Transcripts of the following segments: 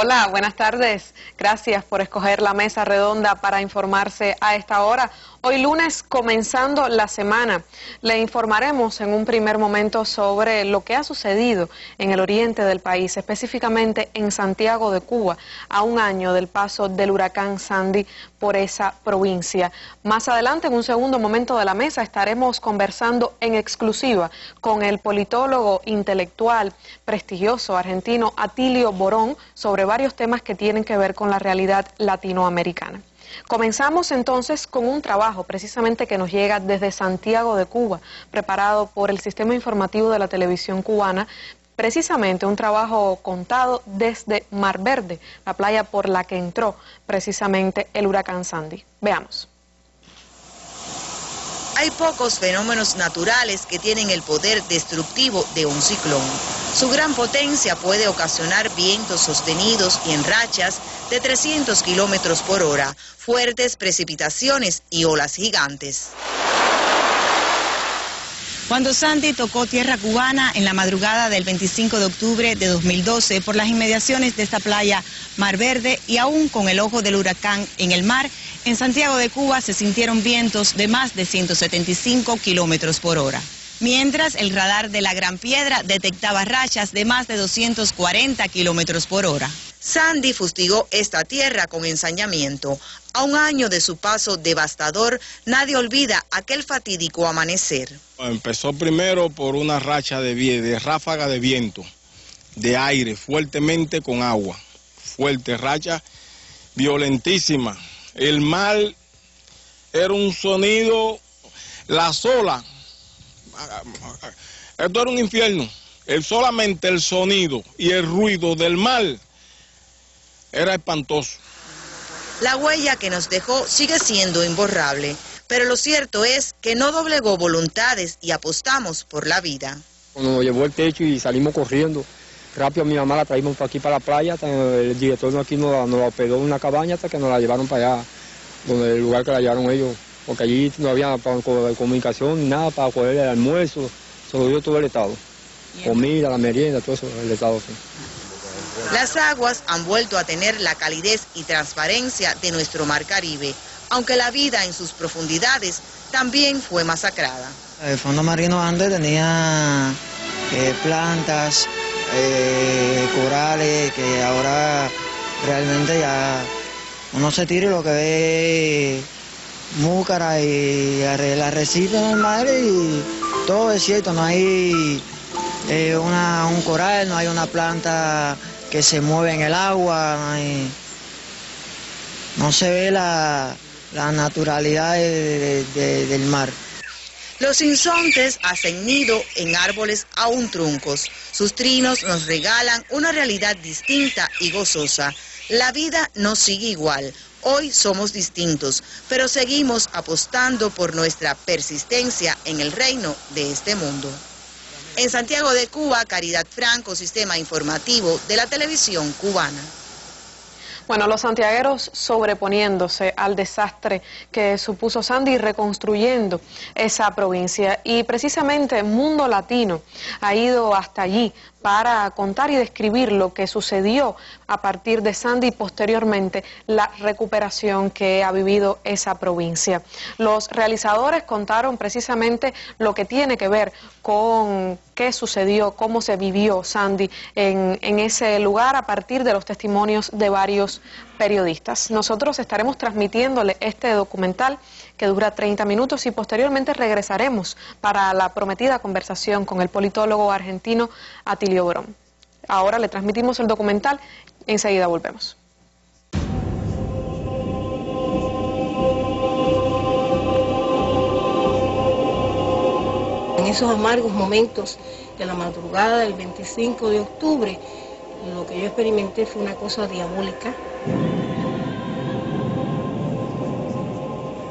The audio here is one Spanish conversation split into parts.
Hola, buenas tardes. Gracias por escoger la mesa redonda para informarse a esta hora. Hoy lunes, comenzando la semana, le informaremos en un primer momento sobre lo que ha sucedido en el oriente del país, específicamente en Santiago de Cuba, a un año del paso del huracán Sandy por esa provincia. Más adelante, en un segundo momento de la mesa, estaremos conversando en exclusiva con el politólogo intelectual prestigioso argentino Atilio Borón sobre varios temas que tienen que ver con la realidad latinoamericana. Comenzamos entonces con un trabajo precisamente que nos llega desde Santiago de Cuba, preparado por el Sistema Informativo de la Televisión Cubana, precisamente un trabajo contado desde Mar Verde, la playa por la que entró precisamente el huracán Sandy. Veamos. Hay pocos fenómenos naturales que tienen el poder destructivo de un ciclón. Su gran potencia puede ocasionar vientos sostenidos y en rachas de 300 kilómetros por hora, fuertes precipitaciones y olas gigantes. Cuando Sandy tocó tierra cubana en la madrugada del 25 de octubre de 2012 por las inmediaciones de esta playa Mar Verde y aún con el ojo del huracán en el mar, en Santiago de Cuba se sintieron vientos de más de 175 kilómetros por hora. Mientras el radar de la Gran Piedra detectaba rachas de más de 240 kilómetros por hora. Sandy fustigó esta tierra con ensañamiento. A un año de su paso devastador, nadie olvida aquel fatídico amanecer. Empezó primero por una racha de ráfaga de viento, de aire, fuertemente con agua. Fuerte racha, violentísima. El mar era un sonido, las olas. Esto era un infierno. Solamente el sonido y el ruido del mar era espantoso. La huella que nos dejó sigue siendo imborrable, pero lo cierto es que no doblegó voluntades y apostamos por la vida. Cuando nos llevó el techo y salimos corriendo, rápido mi mamá la traímos para aquí para la playa, el director aquí nos la hospedó en una cabaña hasta que nos la llevaron para allá, donde el lugar que la llevaron ellos, porque allí no había comunicación ni nada para coger el almuerzo, se lo dio todo el Estado, comida, la merienda, todo eso, el Estado. Sí. Las aguas han vuelto a tener la calidez y transparencia de nuestro mar Caribe, aunque la vida en sus profundidades también fue masacrada. El fondo marino antes tenía plantas, corales, que ahora realmente ya uno se tira y lo que ve múcara y arrecife en el mar y todo es cierto, no hay un coral, no hay una planta que se mueve en el agua, no se ve la naturalidad del mar. Los sinsontes hacen nido en árboles aún truncos. Sus trinos nos regalan una realidad distinta y gozosa. La vida no sigue igual. Hoy somos distintos, pero seguimos apostando por nuestra persistencia en el reino de este mundo. En Santiago de Cuba, Caridad Franco, Sistema Informativo de la Televisión Cubana. Bueno, los santiagueros sobreponiéndose al desastre que supuso Sandy y reconstruyendo esa provincia. Y precisamente Mundo Latino ha ido hasta allí para contar y describir lo que sucedió a partir de Sandy y posteriormente la recuperación que ha vivido esa provincia. Los realizadores contaron precisamente lo que tiene que ver con qué sucedió, cómo se vivió Sandy en ese lugar a partir de los testimonios de varios periodistas. Nosotros estaremos transmitiéndole este documental que dura 30 minutos y posteriormente regresaremos para la prometida conversación con el politólogo argentino Atilio Borón. Ahora le transmitimos el documental, enseguida volvemos. En esos amargos momentos de la madrugada del 25 de octubre, lo que yo experimenté fue una cosa diabólica.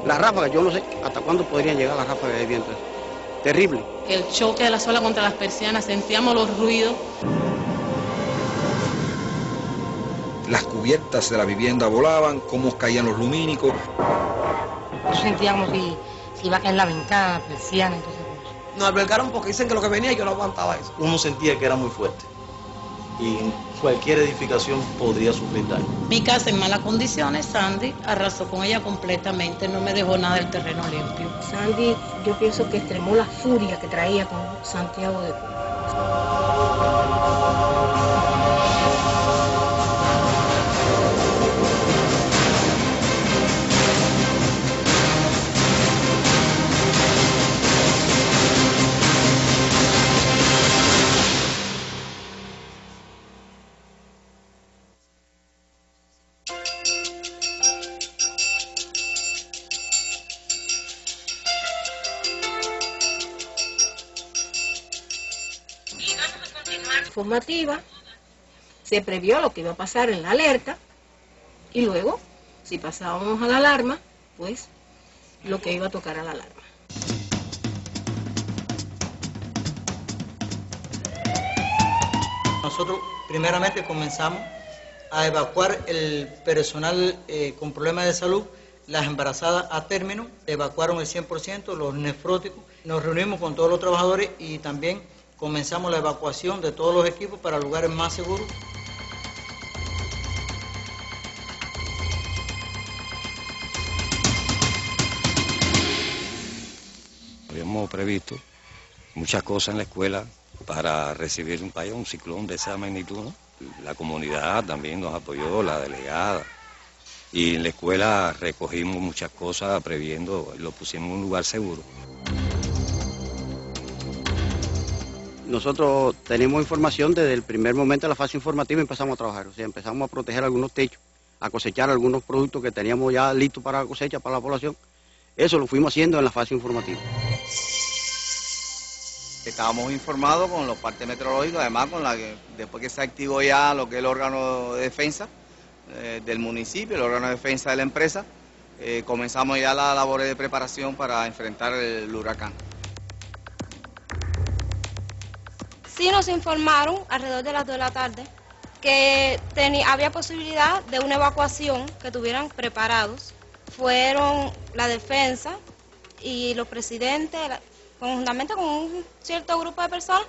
Las ráfagas, yo no sé hasta cuándo podrían llegar las ráfagas de viento. Terrible. El choque de la ola contra las persianas, sentíamos los ruidos. Las cubiertas de la vivienda volaban, cómo caían los lumínicos. Yo sentía como si iba a caer la ventana, la persiana, entonces... Nos albergaron porque dicen que lo que venía yo no aguantaba eso. Uno sentía que era muy fuerte y cualquier edificación podría sufrir daño. Mi casa en malas condiciones, Sandy arrasó con ella completamente, no me dejó nada del terreno limpio. Sandy, yo pienso que extremó la furia que traía con Santiago de Cuba. Informativa, se previó lo que iba a pasar en la alerta y luego, si pasábamos a la alarma, pues lo que iba a tocar a la alarma. Nosotros primeramente comenzamos a evacuar el personal con problemas de salud, las embarazadas a término, evacuaron el 100%, los nefróticos. Nos reunimos con todos los trabajadores y también comenzamos la evacuación de todos los equipos para lugares más seguros. Habíamos previsto muchas cosas en la escuela para recibir un ciclón de esa magnitud, ¿no? La comunidad también nos apoyó, la delegada. Y en la escuela recogimos muchas cosas previendo, lo pusimos en un lugar seguro. Nosotros tenemos información desde el primer momento de la fase informativa y empezamos a trabajar. O sea, empezamos a proteger algunos techos, a cosechar algunos productos que teníamos ya listos para la cosecha, para la población. Eso lo fuimos haciendo en la fase informativa. Estábamos informados con los partes meteorológicos, además con después que se activó ya lo que es el órgano de defensa del municipio, el órgano de defensa de la empresa, comenzamos ya las labores de preparación para enfrentar el huracán. Sí nos informaron alrededor de las 2 de la tarde que había posibilidad de una evacuación que tuvieran preparados. Fueron la defensa y los presidentes, conjuntamente con un cierto grupo de personas,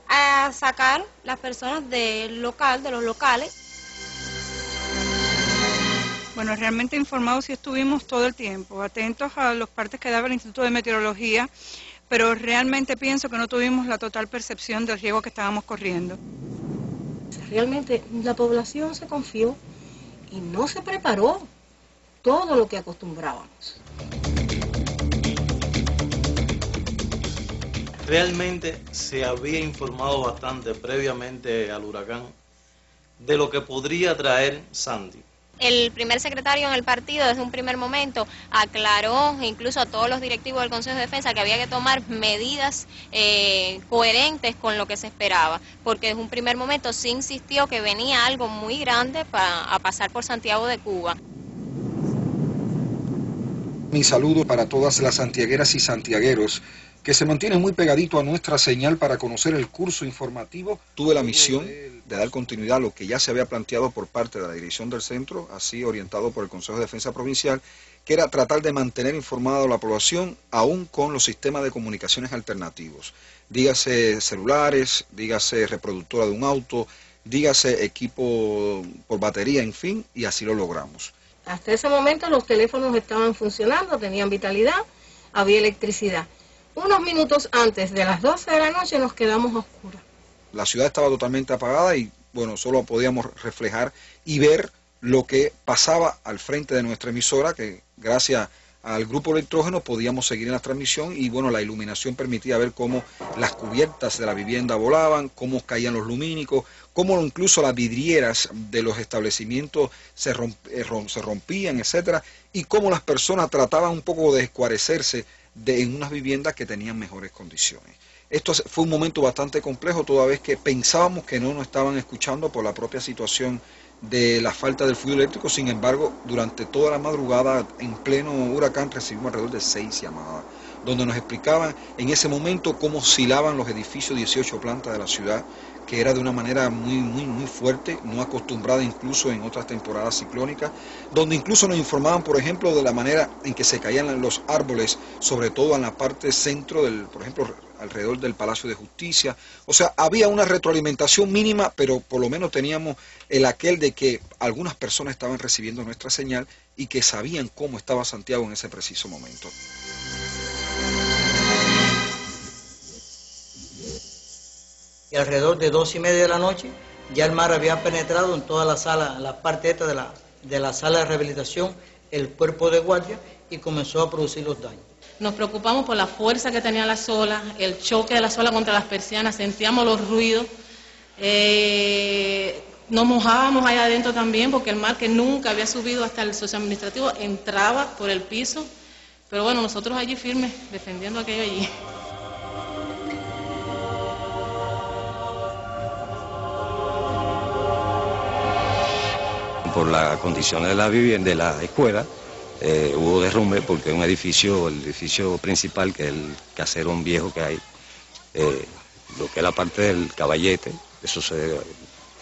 a sacar las personas de los locales. Bueno, realmente informados sí estuvimos todo el tiempo, atentos a los partes que daba el Instituto de Meteorología, pero realmente pienso que no tuvimos la total percepción del riesgo que estábamos corriendo. Realmente la población se confió y no se preparó todo lo que acostumbrábamos. Realmente se había informado bastante previamente al huracán de lo que podría traer Sandy. El primer secretario en el partido desde un primer momento aclaró incluso a todos los directivos del Consejo de Defensa que había que tomar medidas coherentes con lo que se esperaba, porque desde un primer momento sí insistió que venía algo muy grande a pasar por Santiago de Cuba. Mi saludo para todas las santiagueras y santiagueros que se mantienen muy pegadito a nuestra señal para conocer el curso informativo. Tuve la misión de dar continuidad a lo que ya se había planteado por parte de la dirección del centro, así orientado por el Consejo de Defensa Provincial, que era tratar de mantener informada a la población aún con los sistemas de comunicaciones alternativos. Dígase celulares, dígase reproductora de un auto, dígase equipo por batería, en fin, y así lo logramos. Hasta ese momento los teléfonos estaban funcionando, tenían vitalidad, había electricidad. Unos minutos antes de las 12 de la noche nos quedamos a oscuras. La ciudad estaba totalmente apagada y, bueno, solo podíamos reflejar y ver lo que pasaba al frente de nuestra emisora, que gracias al grupo electrógeno podíamos seguir en la transmisión y, bueno, la iluminación permitía ver cómo las cubiertas de la vivienda volaban, cómo caían los lumínicos, cómo incluso las vidrieras de los establecimientos se rompían, etcétera, y cómo las personas trataban un poco de escuarecerse en unas viviendas que tenían mejores condiciones. Esto fue un momento bastante complejo, toda vez que pensábamos que no nos estaban escuchando por la propia situación de la falta del fluido eléctrico. Sin embargo, durante toda la madrugada, en pleno huracán, recibimos alrededor de 6 llamadas. donde nos explicaban en ese momento cómo oscilaban los edificios 18 plantas de la ciudad, que era de una manera muy fuerte, no acostumbrada incluso en otras temporadas ciclónicas, donde incluso nos informaban, por ejemplo, de la manera en que se caían los árboles, sobre todo en la parte centro, por ejemplo, alrededor del Palacio de Justicia. O sea, había una retroalimentación mínima, pero por lo menos teníamos aquel de que algunas personas estaban recibiendo nuestra señal y que sabían cómo estaba Santiago en ese preciso momento. Y alrededor de 2:30 de la noche ya el mar había penetrado en toda la sala, en la parte esta de la sala de rehabilitación, el cuerpo de guardia, y comenzó a producir los daños. Nos preocupamos por la fuerza que tenía las olas, el choque de las olas contra las persianas, sentíamos los ruidos, nos mojábamos allá adentro también porque el mar, que nunca había subido hasta el socioadministrativo, entraba por el piso, pero bueno, nosotros allí firmes, defendiendo aquello allí. Por las condiciones de la vivienda, de la escuela, hubo derrumbe porque el edificio principal, que es el caserón viejo que hay, lo que es la parte del caballete, eso se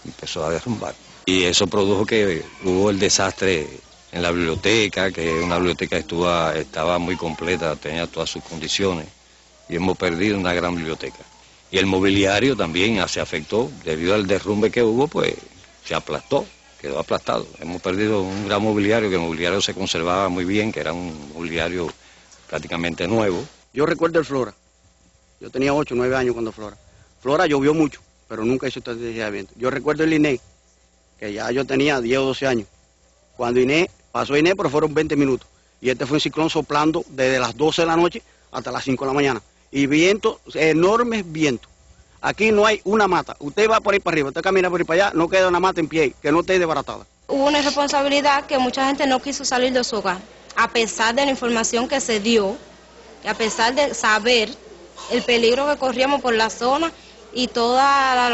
empezó a derrumbar. Y eso produjo que hubo el desastre en la biblioteca, que una biblioteca estaba muy completa, tenía todas sus condiciones, y hemos perdido una gran biblioteca. Y el mobiliario también se afectó, debido al derrumbe que hubo, pues se aplastó. Quedó aplastado. Hemos perdido un gran mobiliario, que el mobiliario se conservaba muy bien, que era un mobiliario prácticamente nuevo. Yo recuerdo el Flora. Yo tenía 8 o 9 años cuando Flora. Flora llovió mucho, pero nunca hizo estrategia de viento. Yo recuerdo el Inés, que ya yo tenía 10 o 12 años. Cuando pasó Inés, pero fueron 20 minutos. Y este fue un ciclón soplando desde las 12 de la noche hasta las 5 de la mañana. Y viento, enormes vientos. Aquí no hay una mata. Usted va por ahí para arriba, usted camina por ahí para allá, no queda una mata en pie, que no esté desbaratada. Hubo una irresponsabilidad que mucha gente no quiso salir de su hogar, a pesar de la información que se dio, y a pesar de saber el peligro que corríamos por la zona y todas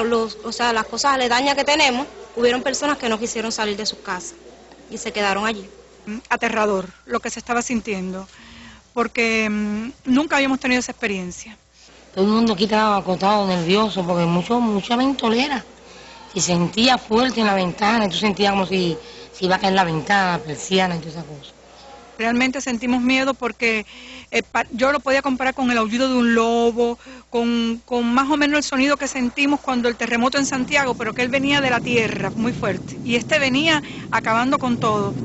las cosas aledañas que tenemos. Hubieron personas que no quisieron salir de sus casas y se quedaron allí. Aterrador lo que se estaba sintiendo, porque nunca habíamos tenido esa experiencia. Todo el mundo aquí estaba acostado, nervioso, porque mucha ventolera. Se sentía fuerte en la ventana, y tú sentías como si iba a caer la ventana, la persiana y todas esas cosas. Realmente sentimos miedo porque yo lo podía comparar con el aullido de un lobo, con más o menos el sonido que sentimos cuando el terremoto en Santiago, pero que él venía de la tierra muy fuerte. Y este venía acabando con todo.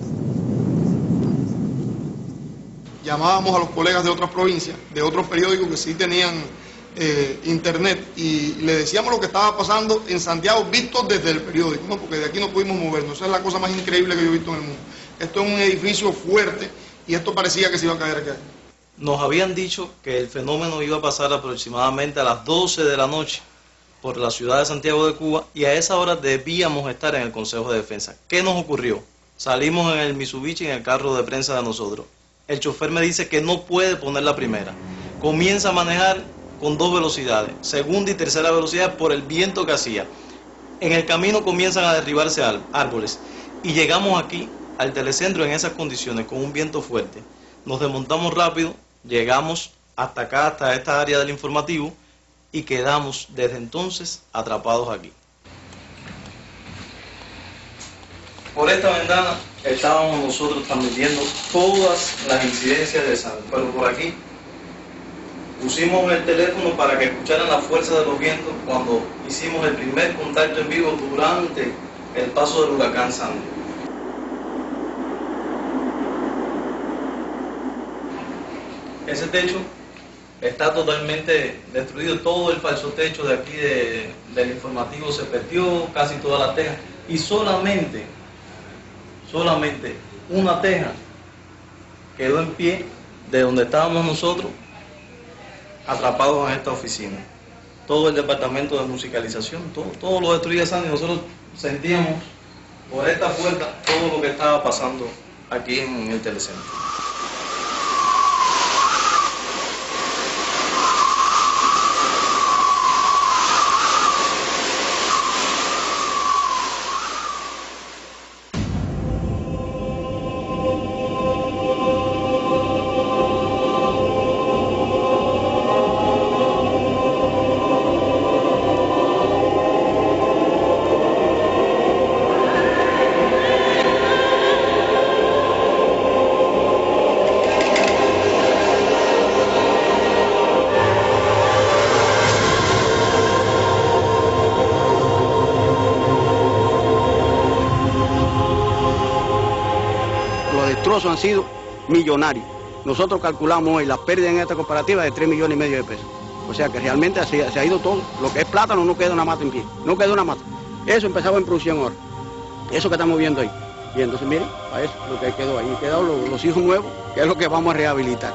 Llamábamos a los colegas de otras provincias, de otros periódicos que sí tenían internet, y le decíamos lo que estaba pasando en Santiago visto desde el periódico, ¿no? Porque de aquí no pudimos movernos. Esa es la cosa más increíble que yo he visto en el mundo. Esto es un edificio fuerte y esto parecía que se iba a caer aquí. Nos habían dicho que el fenómeno iba a pasar aproximadamente a las 12 de la noche por la ciudad de Santiago de Cuba, y a esa hora debíamos estar en el Consejo de Defensa. ¿Qué nos ocurrió? Salimos en el Mitsubishi, en el carro de prensa de nosotros. El chofer me dice que no puede poner la primera. Comienza a manejar con 2 velocidades, segunda y tercera velocidad, por el viento que hacía. En el camino comienzan a derribarse árboles y llegamos aquí al telecentro en esas condiciones, con un viento fuerte. Nos desmontamos rápido, llegamos hasta acá, hasta esta área del informativo, y quedamos desde entonces atrapados aquí. Por esta ventana estábamos nosotros transmitiendo todas las incidencias de San, pero por aquí pusimos el teléfono para que escucharan la fuerza de los vientos cuando hicimos el primer contacto en vivo durante el paso del huracán Sandy. Ese techo está totalmente destruido, todo el falso techo de aquí del informativo se perdió, casi todas las tejas, y solamente una teja quedó en pie de donde estábamos nosotros, atrapados en esta oficina. Todo el departamento de musicalización, todo lo destruía Sandy. Nosotros sentíamos por esta puerta todo lo que estaba pasando aquí en el telecentro. destrozos han sido millonarios. Nosotros calculamos hoy las pérdidas en esta cooperativa de 3,5 millones de pesos. O sea que realmente se ha ido todo. Lo que es plátano no queda una mata en pie, no queda una mata. Eso empezaba en producción ahora. Eso que estamos viendo ahí. Y entonces miren, para eso lo que quedó ahí. Quedaron los hijos nuevos, que es lo que vamos a rehabilitar.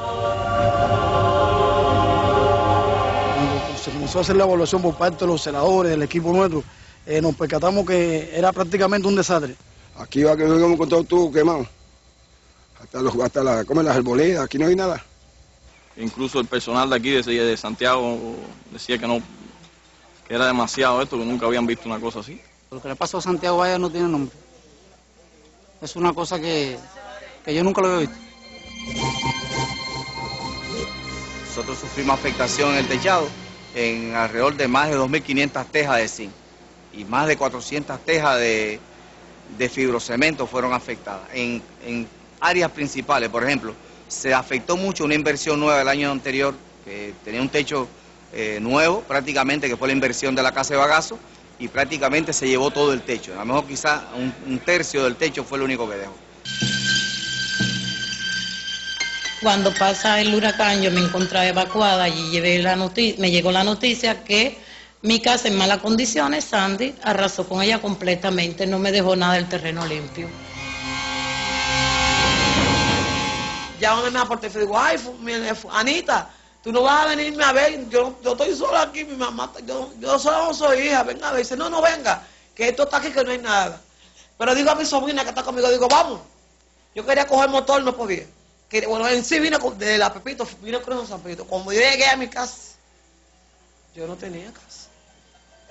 Cuando se comenzó a hacer la evaluación por parte de los senadores, del equipo nuestro, nos percatamos que era prácticamente un desastre. Aquí va que hemos encontrado todo quemado. Hasta las arboledas, aquí no hay nada. Incluso el personal de aquí, de Santiago, decía que no, que era demasiado esto, que nunca habían visto una cosa así. Lo que le pasó a Santiago Valle no tiene nombre. Es una cosa que yo nunca lo había visto. Nosotros sufrimos afectación en el techado en alrededor de más de 2.500 tejas de zinc y más de 400 tejas de fibrocemento fueron afectadas. En áreas principales, por ejemplo, se afectó mucho una inversión nueva del año anterior, que tenía un techo nuevo prácticamente, que fue la inversión de la Casa de Bagazo, y prácticamente se llevó todo el techo. A lo mejor quizás un tercio del techo fue lo único que dejó. Cuando pasa el huracán yo me encontraba evacuada y me llegó la noticia que mi casa en malas condiciones, Sandy arrasó con ella completamente, no me dejó nada del terreno limpio. Ya donde me aporté, digo, ay, Anita, tú no vas a venirme a ver, yo estoy sola aquí, mi mamá, yo solo soy hija, venga a ver. Dice, no venga, que esto está aquí, que no hay nada. Pero digo a mi sobrina que está conmigo, digo, vamos. Yo quería coger motor, no podía. Bueno, en sí vine de la Pepito, vine con San Pepito. Cuando yo llegué a mi casa, yo no tenía casa.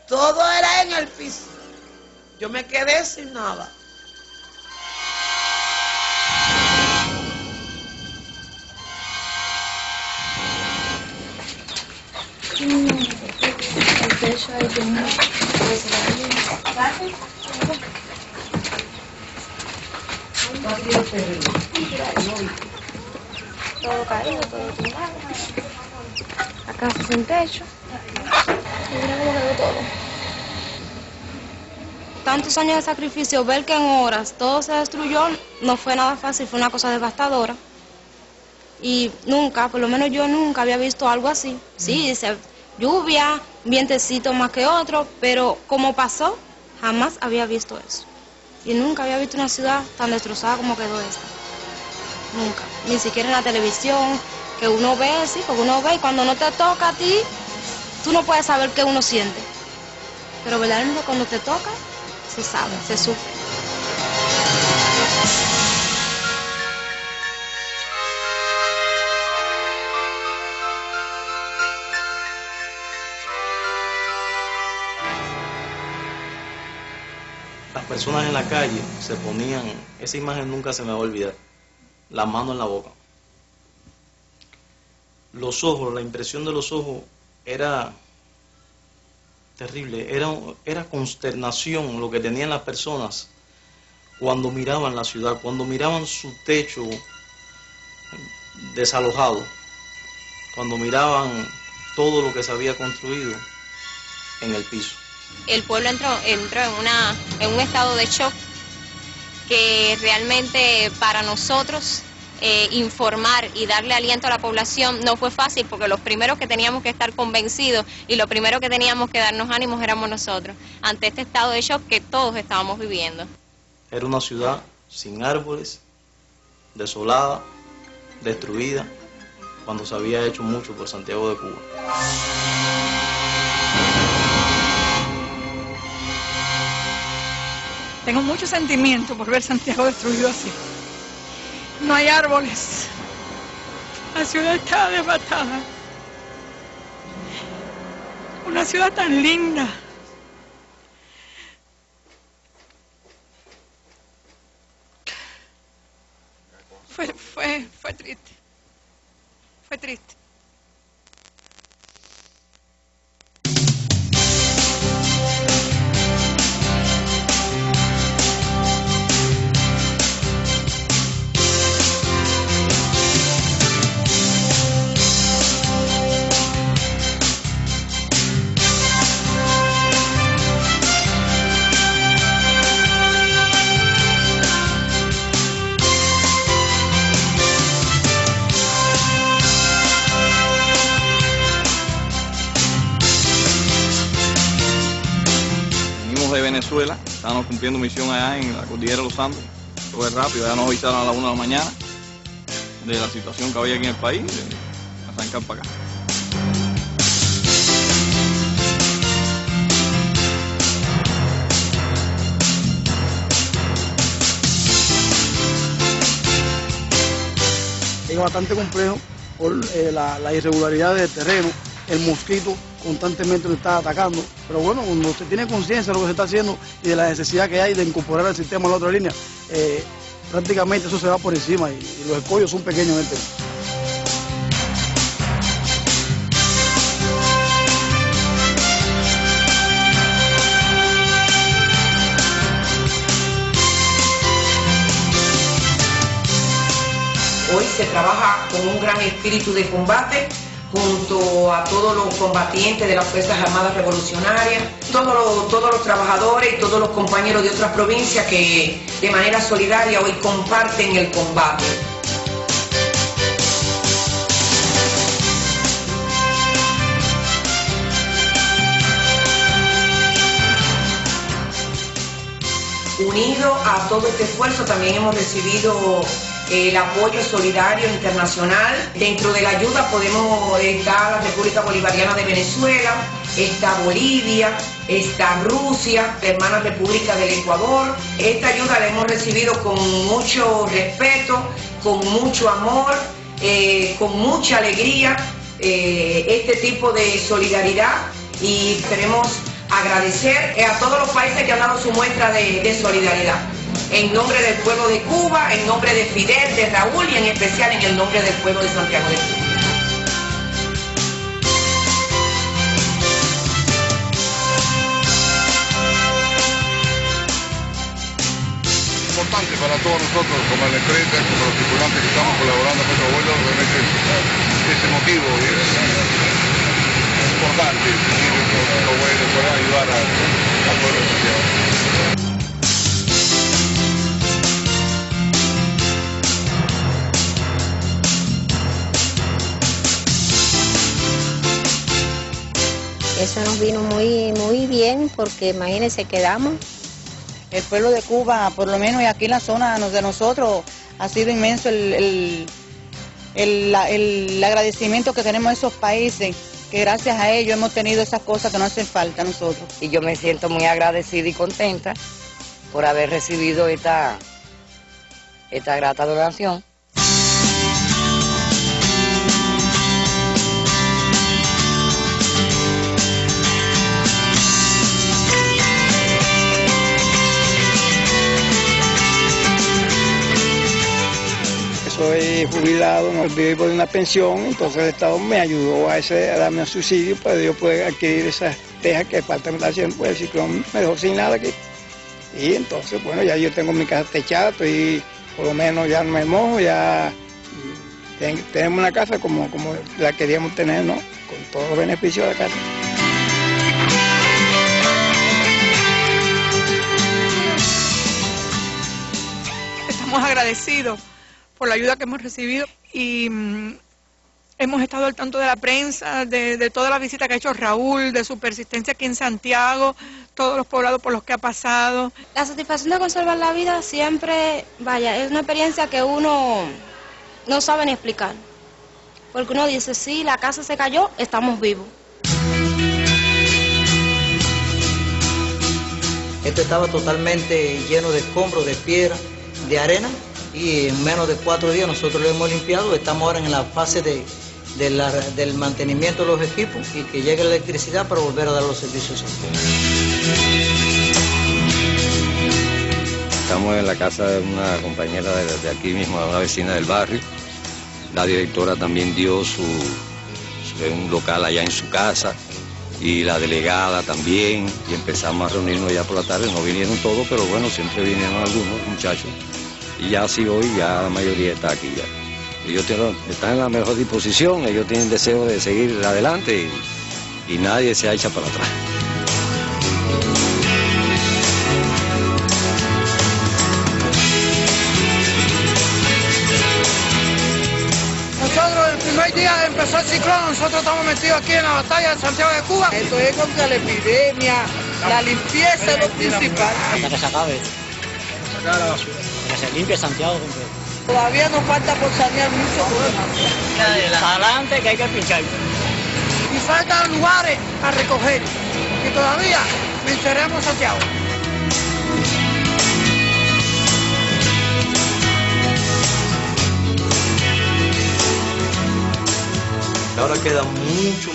Todo era en el piso. Yo me quedé sin nada. Todo caído, todo tumbado. La casa sin techo. Y mira cómo quedó todo. Tantos años de sacrificio, ver que en horas todo se destruyó, no fue nada fácil, fue una cosa devastadora. Y nunca, por lo menos yo nunca había visto algo así. Sí, dice, lluvia, vientecito más que otro, pero como pasó, jamás había visto eso. Y nunca había visto una ciudad tan destrozada como quedó esta. Nunca. Ni siquiera en la televisión, que uno ve, sí, porque uno ve y cuando no te toca a ti, tú no puedes saber qué uno siente. Pero verdaderamente cuando te toca, se sabe, se sufre. Las personas en la calle se ponían, esa imagen nunca se me va a olvidar, la mano en la boca. Los ojos, la impresión de los ojos era terrible, era consternación lo que tenían las personas cuando miraban la ciudad, cuando miraban su techo desalojado, cuando miraban todo lo que se había construido en el piso. El pueblo entró en un estado de shock que realmente para nosotros informar y darle aliento a la población no fue fácil, porque los primeros que teníamos que estar convencidos y lo primero que teníamos que darnos ánimos éramos nosotros, ante este estado de shock que todos estábamos viviendo. Era una ciudad sin árboles, desolada, destruida, cuando se había hecho mucho por Santiago de Cuba. Tengo mucho sentimiento por ver Santiago destruido así. No hay árboles. La ciudad está devastada. Una ciudad tan linda. Fue triste. Fue triste. Venezuela. Estábamos cumpliendo misión allá en la cordillera de los Andes. Fue rápido, ya nos avisaron a las 1 de la mañana de la situación que había aquí en el país, de arrancar para acá. Es bastante complejo por la irregularidad del terreno, el mosquito constantemente lo está atacando, pero bueno, cuando usted tiene conciencia de lo que se está haciendo y de la necesidad que hay de incorporar el sistema a la otra línea, prácticamente eso se va por encima y los escollos son pequeños en el tema. Hoy se trabaja con un gran espíritu de combate junto a todos los combatientes de las Fuerzas Armadas Revolucionarias, todos los trabajadores y todos los compañeros de otras provincias que de manera solidaria hoy comparten el combate. Unido a todo este esfuerzo también hemos recibido el apoyo solidario internacional. Dentro de la ayuda podemos estar la República Bolivariana de Venezuela, está Bolivia, está Rusia, la hermana República del Ecuador. Esta ayuda la hemos recibido con mucho respeto, con mucho amor, con mucha alegría, este tipo de solidaridad, y queremos agradecer a todos los países que han dado su muestra de solidaridad. En nombre del pueblo de Cuba, en nombre de Fidel, de Raúl y en especial en el nombre del pueblo de Santiago de Cuba. Importante para todos nosotros, como la empresa, como los tripulantes que estamos colaborando con nuestro vuelo, realmente ese motivo es importante, los vuelos pueden ayudar al pueblo de Santiago. Eso nos vino muy bien, porque imagínense, quedamos. El pueblo de Cuba, por lo menos aquí en la zona de nosotros, ha sido inmenso el agradecimiento que tenemos a esos países, que gracias a ellos hemos tenido esas cosas que nos hacen falta a nosotros. Y yo me siento muy agradecida y contenta por haber recibido esta grata donación. Soy jubilado, no vivo de una pensión, entonces el Estado me ayudó a darme un subsidio para yo poder adquirir esas tejas que falta me está haciendo, pues el ciclón me dejó sin nada aquí. Y entonces, bueno, ya yo tengo mi casa techada, estoy, por lo menos ya no me mojo, ya tenemos una casa como la queríamos tener, ¿no? Con todos los beneficios de la casa. Estamos agradecidos por la ayuda que hemos recibido y hemos estado al tanto de la prensa, de toda la visita que ha hecho Raúl, de su persistencia aquí en Santiago, todos los poblados por los que ha pasado. La satisfacción de conservar la vida siempre, vaya, es una experiencia que uno no sabe ni explicar. Porque uno dice, sí, la casa se cayó, estamos vivos. Esto estaba totalmente lleno de escombros, de piedra, de arena, y en menos de 4 días nosotros lo hemos limpiado. Estamos ahora en la fase del mantenimiento de los equipos y que llegue la electricidad para volver a dar los servicios. Estamos en la casa de una compañera de aquí mismo, de una vecina del barrio. La directora también dio un local allá en su casa, y la delegada también, y empezamos a reunirnos ya por la tarde. No vinieron todos, pero bueno, siempre vinieron algunos muchachos. Y ya así hoy, ya la mayoría está aquí ya. Ellos están en la mejor disposición, ellos tienen deseo de seguir adelante y nadie se echa para atrás. Nosotros el primer hay día empezó el ciclón, nosotros estamos metidos aquí en la batalla de Santiago de Cuba. Esto es contra la epidemia, la limpieza es lo principal. Hasta que se acabe. Sacar la basura. Que se limpie Santiago completo. Todavía nos falta por sanear mucho problemas. Adelante que hay que pinchar. Y faltan lugares a recoger. Y todavía venceremos Santiago. Ahora queda mucho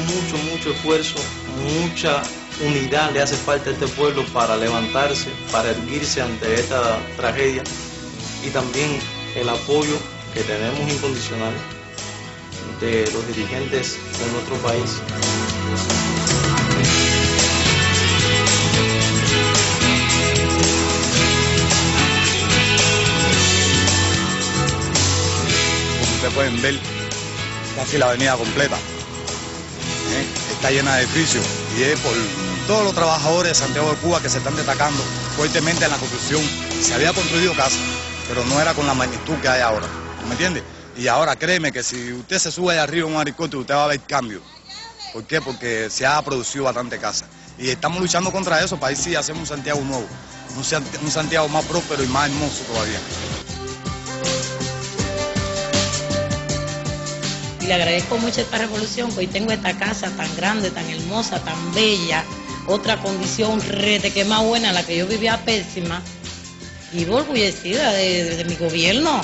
esfuerzo, mucha unidad le hace falta a este pueblo para levantarse, para erguirse ante esta tragedia, y también el apoyo que tenemos incondicional de los dirigentes de nuestro país. Como ustedes pueden ver, casi la avenida completa está llena de edificios, y es por todos los trabajadores de Santiago de Cuba que se están destacando fuertemente en la construcción. Se había construido casa, pero no era con la magnitud que hay ahora, ¿me entiende? Y ahora créeme que si usted se sube allá arriba en un helicóptero, usted va a ver cambio. ¿Por qué? Porque se ha producido bastante casa. Y estamos luchando contra eso para ver si hacemos un Santiago nuevo, un Santiago más próspero y más hermoso todavía. Le agradezco mucho esta revolución, que hoy tengo esta casa tan grande, tan hermosa, tan bella, otra condición rete que más buena, la que yo vivía pésima, y orgullecida de mi gobierno.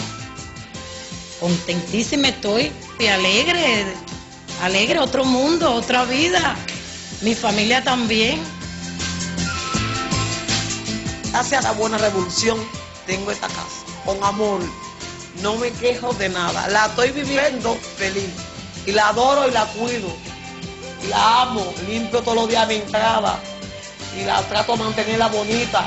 Contentísima estoy y alegre, otro mundo, otra vida, mi familia también. Gracias a la buena revolución tengo esta casa, con amor. No me quejo de nada, la estoy viviendo feliz y la adoro y la cuido y la amo, limpio todos los días mi entrada y la trato de mantenerla bonita.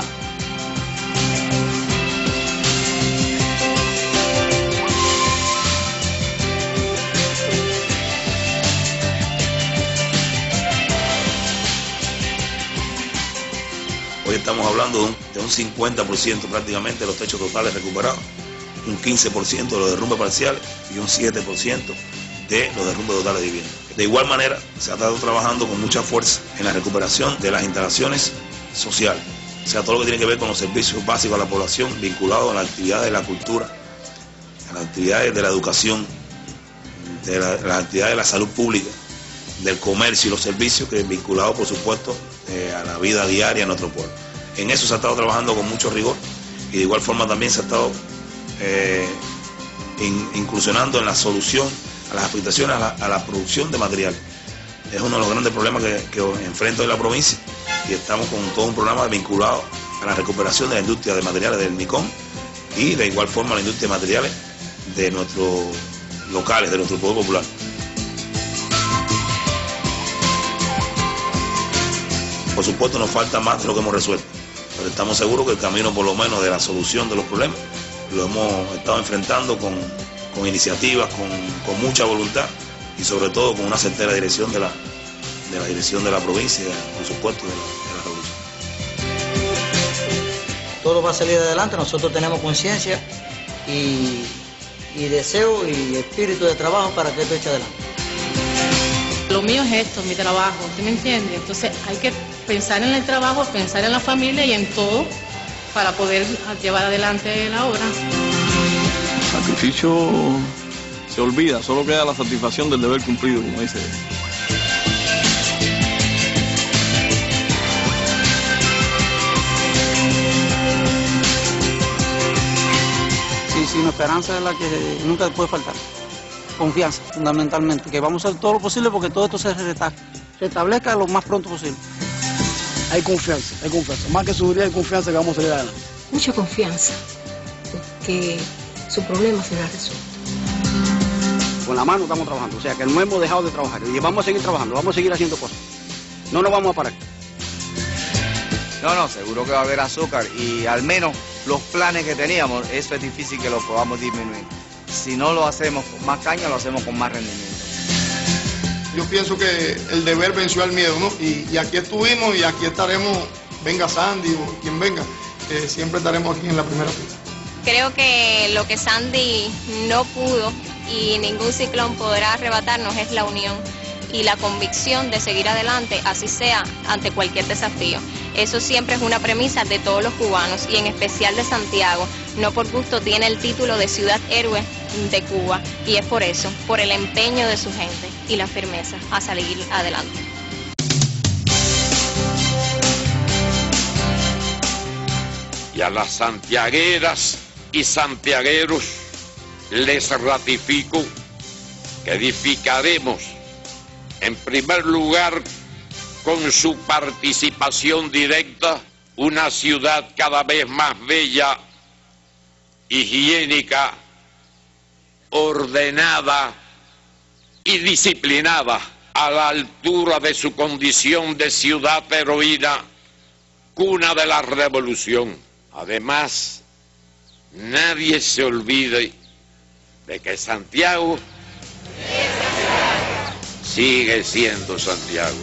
Hoy estamos hablando de un 50% prácticamente de los techos totales recuperados, un 15% de los derrumbes parciales y un 7% de los derrumbes totales de vivienda. De igual manera, se ha estado trabajando con mucha fuerza en la recuperación de las instalaciones sociales, o sea, todo lo que tiene que ver con los servicios básicos a la población vinculados a las actividades de la cultura, a las actividades de la educación, de las actividades de la salud pública, del comercio y los servicios, que vinculados, por supuesto, a la vida diaria de nuestro pueblo. En eso se ha estado trabajando con mucho rigor, y de igual forma también se ha estado incursionando en la solución a las afectaciones a la producción de material. Es uno de los grandes problemas que enfrenta hoy la provincia, y estamos con todo un programa vinculado a la recuperación de la industria de materiales del MICOM, y de igual forma a la industria de materiales de nuestros locales, de nuestro pueblo popular. Por supuesto, nos falta más de lo que hemos resuelto, pero estamos seguros que el camino, por lo menos, de la solución de los problemas lo hemos estado enfrentando con iniciativas, con mucha voluntad, y sobre todo con una certera dirección de la dirección de la provincia, por supuesto, de la revolución. Todo va a salir adelante, nosotros tenemos conciencia y deseo y espíritu de trabajo para que esto eche adelante. Lo mío es esto, mi trabajo, ¿sí me entiende? Entonces hay que pensar en el trabajo, pensar en la familia y en todo para poder llevar adelante la obra. El sacrificio se olvida, solo queda la satisfacción del deber cumplido, como dice. Sí, una esperanza es la que nunca puede faltar. Confianza, fundamentalmente, que vamos a hacer todo lo posible porque todo esto se restablezca lo más pronto posible. Hay confianza, más que seguridad hay confianza que vamos a salir adelante. Mucha confianza, que su problema será resuelto. Con la mano estamos trabajando, o sea que no hemos dejado de trabajar y vamos a seguir trabajando, vamos a seguir haciendo cosas. No nos vamos a parar. No, seguro que va a haber azúcar, y al menos los planes que teníamos, eso es difícil que lo podamos disminuir. Si no lo hacemos con más caña, lo hacemos con más rendimiento. Yo pienso que el deber venció al miedo, ¿no? Y aquí estuvimos y aquí estaremos, venga Sandy o quien venga, siempre estaremos aquí en la primera fila. Creo que lo que Sandy no pudo y ningún ciclón podrá arrebatarnos es la unión y la convicción de seguir adelante, así sea ante cualquier desafío. Eso siempre es una premisa de todos los cubanos y en especial de Santiago. No por gusto tiene el título de ciudad héroe de Cuba y es por eso, por el empeño de su gente y la firmeza a salir adelante. Y a las santiagueras y santiagueros les ratifico que edificaremos en primer lugar con su participación directa una ciudad cada vez más bella, higiénica, ordenada y disciplinada, a la altura de su condición de ciudad heroína, cuna de la revolución. Además, nadie se olvide de que Santiago sigue siendo Santiago.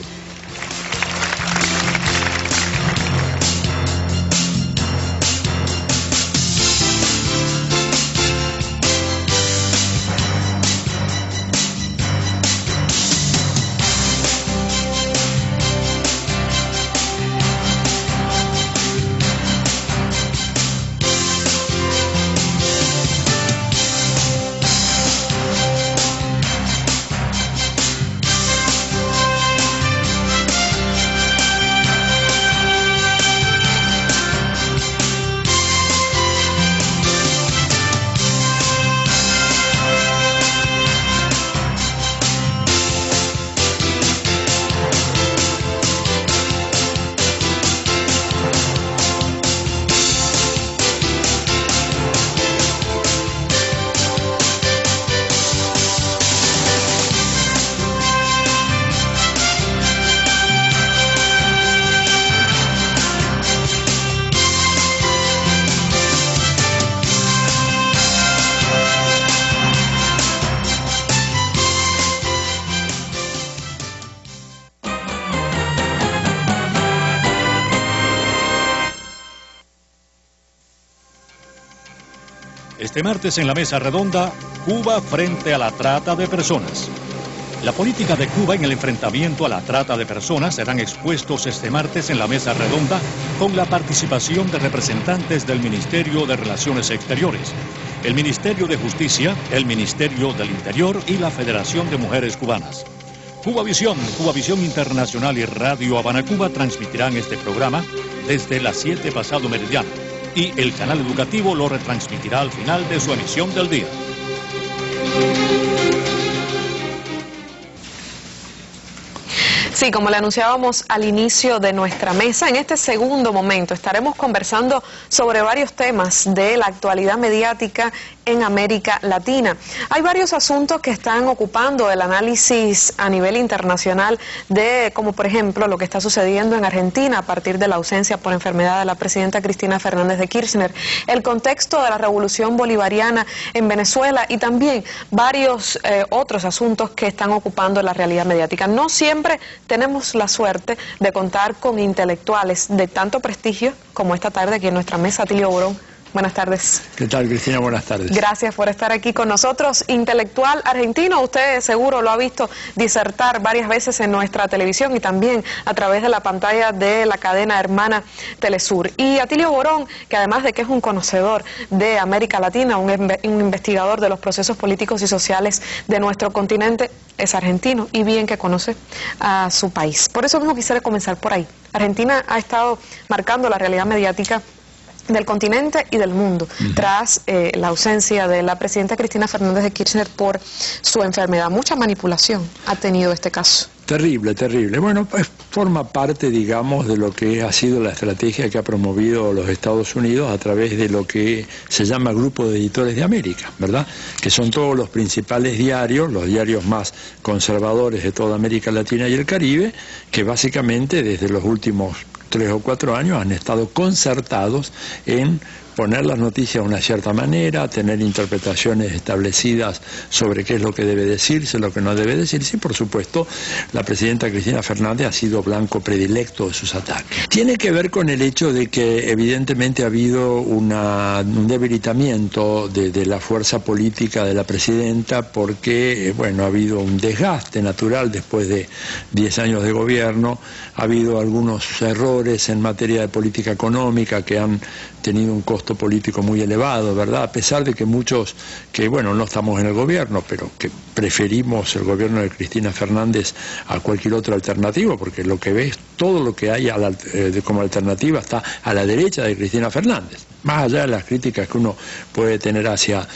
Este martes en la mesa redonda, Cuba frente a la trata de personas. La política de Cuba en el enfrentamiento a la trata de personas serán expuestos este martes en la mesa redonda con la participación de representantes del Ministerio de Relaciones Exteriores, el Ministerio de Justicia, el Ministerio del Interior y la Federación de Mujeres Cubanas. Cubavisión Internacional y Radio Habana Cuba transmitirán este programa desde las 7 pasado meridiano. Y el canal educativo lo retransmitirá al final de su emisión del día. Sí, como le anunciábamos al inicio de nuestra mesa, en este segundo momento estaremos conversando sobre varios temas de la actualidad mediática en América Latina. Hay varios asuntos que están ocupando el análisis a nivel internacional de, como por ejemplo, lo que está sucediendo en Argentina a partir de la ausencia por enfermedad de la presidenta Cristina Fernández de Kirchner, el contexto de la revolución bolivariana en Venezuela y también varios otros asuntos que están ocupando la realidad mediática. No siempre tenemos la suerte de contar con intelectuales de tanto prestigio como esta tarde aquí en nuestra mesa. Atilio Borón, buenas tardes. ¿Qué tal, Cristina? Buenas tardes. Gracias por estar aquí con nosotros. Intelectual argentino, usted seguro lo ha visto disertar varias veces en nuestra televisión y también a través de la pantalla de la cadena hermana Telesur. Y Atilio Borón, que además de que es un conocedor de América Latina, un investigador de los procesos políticos y sociales de nuestro continente, es argentino y bien que conoce a su país. Por eso mismo quisiera comenzar por ahí. Argentina ha estado marcando la realidad mediática del continente y del mundo, tras la ausencia de la presidenta Cristina Fernández de Kirchner por su enfermedad. Mucha manipulación ha tenido este caso. Terrible, terrible. Bueno, pues forma parte, digamos, de lo que ha sido la estrategia que ha promovido los Estados Unidos a través de lo que se llama Grupo de Editores de América, ¿verdad? Que son todos los principales diarios, los diarios más conservadores de toda América Latina y el Caribe, que básicamente desde los últimos 3 o 4 años han estado concertados en poner las noticias de una cierta manera, tener interpretaciones establecidas sobre qué es lo que debe decirse, lo que no debe decirse, y por supuesto la presidenta Cristina Fernández ha sido blanco predilecto de sus ataques. Tiene que ver con el hecho de que evidentemente ha habido un debilitamiento de la fuerza política de la presidenta porque, bueno, ha habido un desgaste natural después de 10 años de gobierno, ha habido algunos errores en materia de política económica que han tenido un costo político muy elevado, ¿verdad? A pesar de que muchos, que bueno, no estamos en el gobierno, pero que preferimos el gobierno de Cristina Fernández a cualquier otra alternativa, porque lo que ves, todo lo que hay como alternativa está a la derecha de Cristina Fernández. Más allá de las críticas que uno puede tener hacia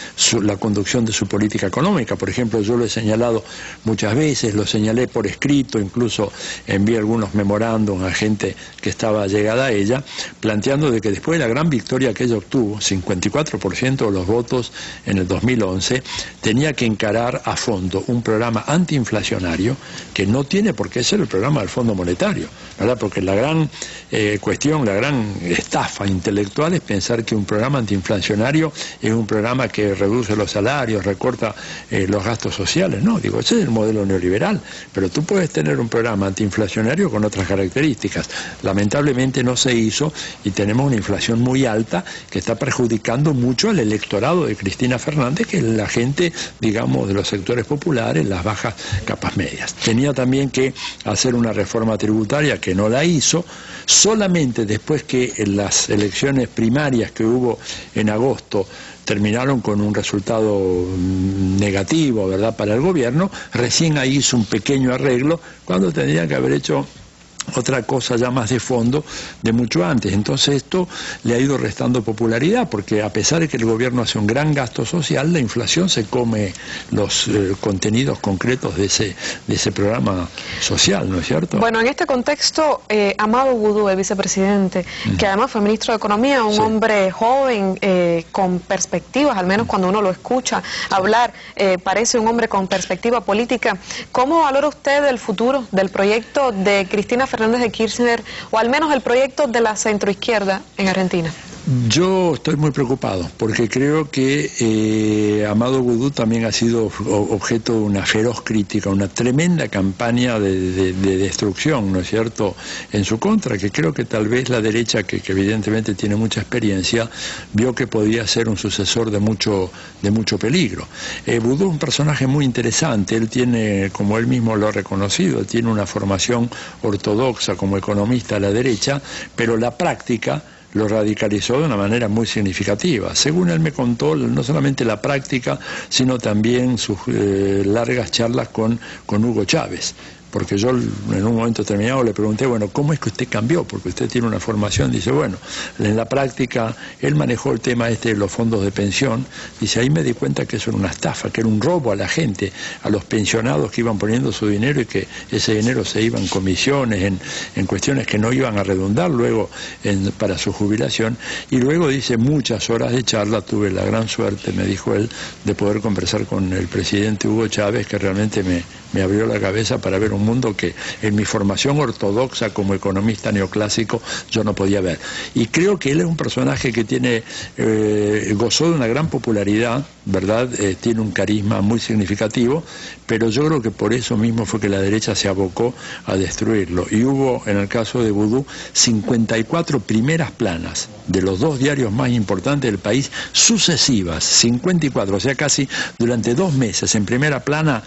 la conducción de su política económica. Por ejemplo, yo lo he señalado muchas veces, lo señalé por escrito, incluso envié algunos memorándum a gente que estaba llegada a ella, planteando de que después de la gran victoria que ella obtuvo, 54% de los votos en el 2011, tenía que encarar a fondo un programa antiinflacionario que no tiene por qué ser el programa del Fondo Monetario, ¿verdad? Porque la gran cuestión, la gran estafa intelectual es pensar que un programa antiinflacionario es un programa que reduce los salarios, recorta los gastos sociales. No, digo, ese es el modelo neoliberal, pero tú puedes tener un programa antiinflacionario con otras características. Lamentablemente no se hizo y tenemos una inflación muy alta que está perjudicando mucho al electorado de Cristina Fernández, que es la gente, digamos, de los sectores populares, las bajas capas medias. Tenía también que hacer una reforma tributaria que no la hizo, solamente después que en las elecciones primarias que hubo en agosto terminaron con un resultado negativo, ¿verdad?, para el gobierno, recién ahí hizo un pequeño arreglo cuando tendría que haber hecho otra cosa ya más de fondo de mucho antes. Entonces esto le ha ido restando popularidad, porque a pesar de que el gobierno hace un gran gasto social, la inflación se come los contenidos concretos de ese programa social, ¿no es cierto? Bueno, en este contexto, Amado Boudou, el vicepresidente, que además fue ministro de Economía, un hombre joven, con perspectivas, al menos cuando uno lo escucha hablar, parece un hombre con perspectiva política. ¿Cómo valora usted el futuro del proyecto de Cristina Fernández de Kirchner, o al menos el proyecto de la centroizquierda en Argentina? Yo estoy muy preocupado porque creo que Amado Boudou también ha sido objeto de una feroz crítica, una tremenda campaña de destrucción, ¿no es cierto?, en su contra, que creo que tal vez la derecha, que evidentemente tiene mucha experiencia, vio que podía ser un sucesor de mucho peligro. Boudou es un personaje muy interesante, él tiene, como él mismo lo ha reconocido, tiene una formación ortodoxa como economista a la derecha, pero la práctica lo radicalizó de una manera muy significativa. Según él me contó, no solamente la práctica, sino también sus largas charlas con Hugo Chávez. Porque yo en un momento determinado le pregunté, bueno, ¿cómo es que usted cambió? Porque usted tiene una formación, dice, bueno, en la práctica él manejó el tema de los fondos de pensión, dice, ahí me di cuenta que eso era una estafa, que era un robo a la gente, a los pensionados que iban poniendo su dinero y que ese dinero se iba en comisiones, en cuestiones que no iban a redundar luego para su jubilación. Y luego dice, muchas horas de charla, tuve la gran suerte, me dijo él, de poder conversar con el presidente Hugo Chávez, que realmente me abrió la cabeza para ver un mundo que en mi formación ortodoxa como economista neoclásico yo no podía ver. Y creo que él es un personaje que gozó de una gran popularidad, ¿verdad? Tiene un carisma muy significativo, pero yo creo que por eso mismo fue que la derecha se abocó a destruirlo. Y hubo, en el caso de Boudou, 54 primeras planas de los dos diarios más importantes del país, sucesivas, 54, o sea, casi durante 2 meses en primera plana,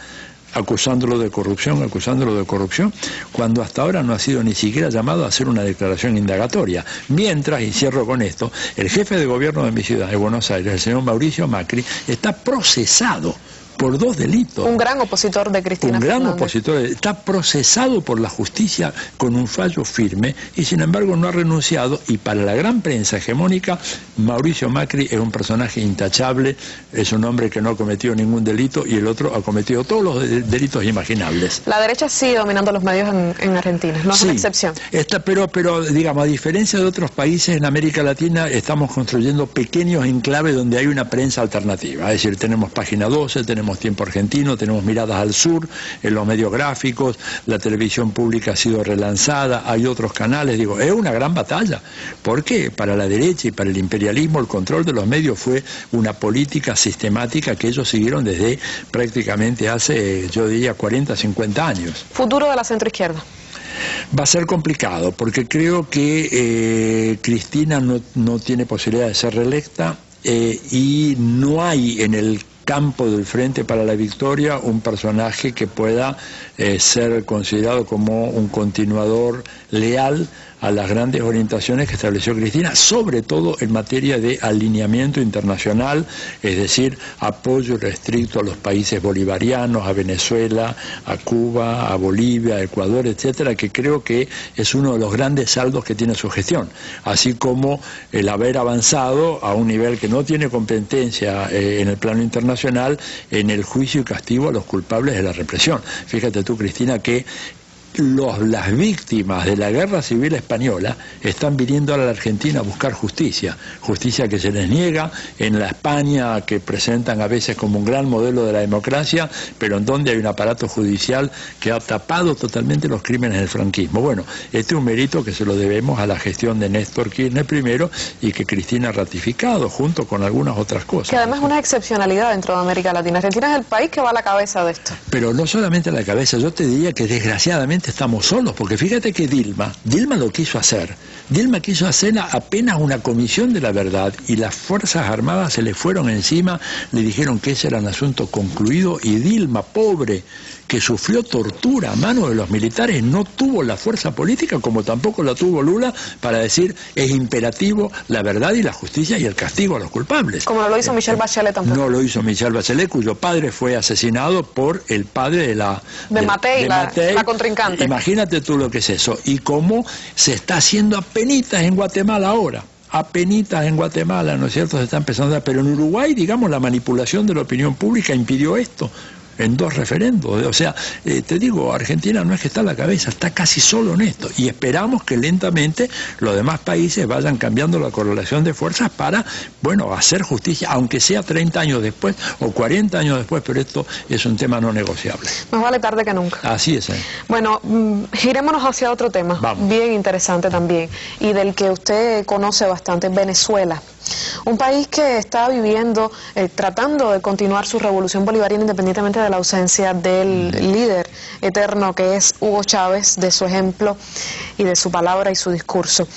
acusándolo de corrupción, cuando hasta ahora no ha sido ni siquiera llamado a hacer una declaración indagatoria. Mientras, y cierro con esto, el jefe de gobierno de mi ciudad, de Buenos Aires, el señor Mauricio Macri, está procesado por 2 delitos. Un gran opositor de Cristina Fernández. Un gran opositor, está procesado por la justicia con un fallo firme y sin embargo no ha renunciado, y para la gran prensa hegemónica Mauricio Macri es un personaje intachable, es un hombre que no ha cometido ningún delito y el otro ha cometido todos los delitos imaginables. La derecha sigue dominando los medios en Argentina, no es una excepción. Pero digamos, a diferencia de otros países en América Latina, estamos construyendo pequeños enclaves donde hay una prensa alternativa, es decir, tenemos Página 12, tenemos tenemos tiempo argentino, tenemos miradas al sur, en los medios gráficos, la televisión pública ha sido relanzada, hay otros canales, digo, es una gran batalla, porque para la derecha y para el imperialismo el control de los medios fue una política sistemática que ellos siguieron desde prácticamente hace, yo diría, 40, 50 años. ¿Futuro de la centroizquierda? Va a ser complicado, porque creo que Cristina no tiene posibilidad de ser reelecta y no hay en el campo del Frente para la Victoria un personaje que pueda ser considerado como un continuador leal a las grandes orientaciones que estableció Cristina, sobre todo en materia de alineamiento internacional, es decir, apoyo restricto a los países bolivarianos, a Venezuela, a Cuba, a Bolivia, a Ecuador, etcétera, que creo que es uno de los grandes saldos que tiene su gestión, así como el haber avanzado a un nivel que no tiene competencia en el plano internacional en el juicio y castigo a los culpables de la represión. Fíjate tú, Cristina, que las víctimas de la guerra civil española están viniendo a la Argentina a buscar justicia, justicia que se les niega en la España que presentan a veces como un gran modelo de la democracia, pero en donde hay un aparato judicial que ha tapado totalmente los crímenes del franquismo. Bueno, este es un mérito que se lo debemos a la gestión de Néstor Kirchner primero y que Cristina ha ratificado junto con algunas otras cosas. Que además es una excepcionalidad dentro de América Latina. Argentina es el país que va a la cabeza de esto. Pero no solamente a la cabeza, yo te diría que desgraciadamente estamos solos, porque fíjate que Dilma lo quiso hacer. Dilma quiso hacer apenas una comisión de la verdad y las Fuerzas Armadas se le fueron encima, le dijeron que ese era un asunto concluido y Dilma, pobre, que sufrió tortura a manos de los militares, no tuvo la fuerza política, como tampoco la tuvo Lula, para decir es imperativo la verdad y la justicia y el castigo a los culpables. Como no lo hizo Michelle Bachelet tampoco. No lo hizo Michelle Bachelet, cuyo padre fue asesinado por el padre de la... De Matei, la contrincante. Imagínate tú lo que es eso. Y cómo se está haciendo apenitas en Guatemala ahora. Apenitas en Guatemala, ¿no es cierto? Se está empezando a... Pero en Uruguay, digamos, la manipulación de la opinión pública impidió esto. En 2 referendos, o sea, te digo, Argentina no es que está a la cabeza, está casi solo en esto, y esperamos que lentamente los demás países vayan cambiando la correlación de fuerzas para, bueno, hacer justicia, aunque sea 30 años después o 40 años después, pero esto es un tema no negociable. Más vale tarde que nunca. Así es. Bueno, girémonos hacia otro tema, bien interesante también, y del que usted conoce bastante, Venezuela. Un país que está viviendo, tratando de continuar su revolución bolivariana independientemente de la ausencia del líder eterno que es Hugo Chávez, de su ejemplo y de su palabra y su discurso.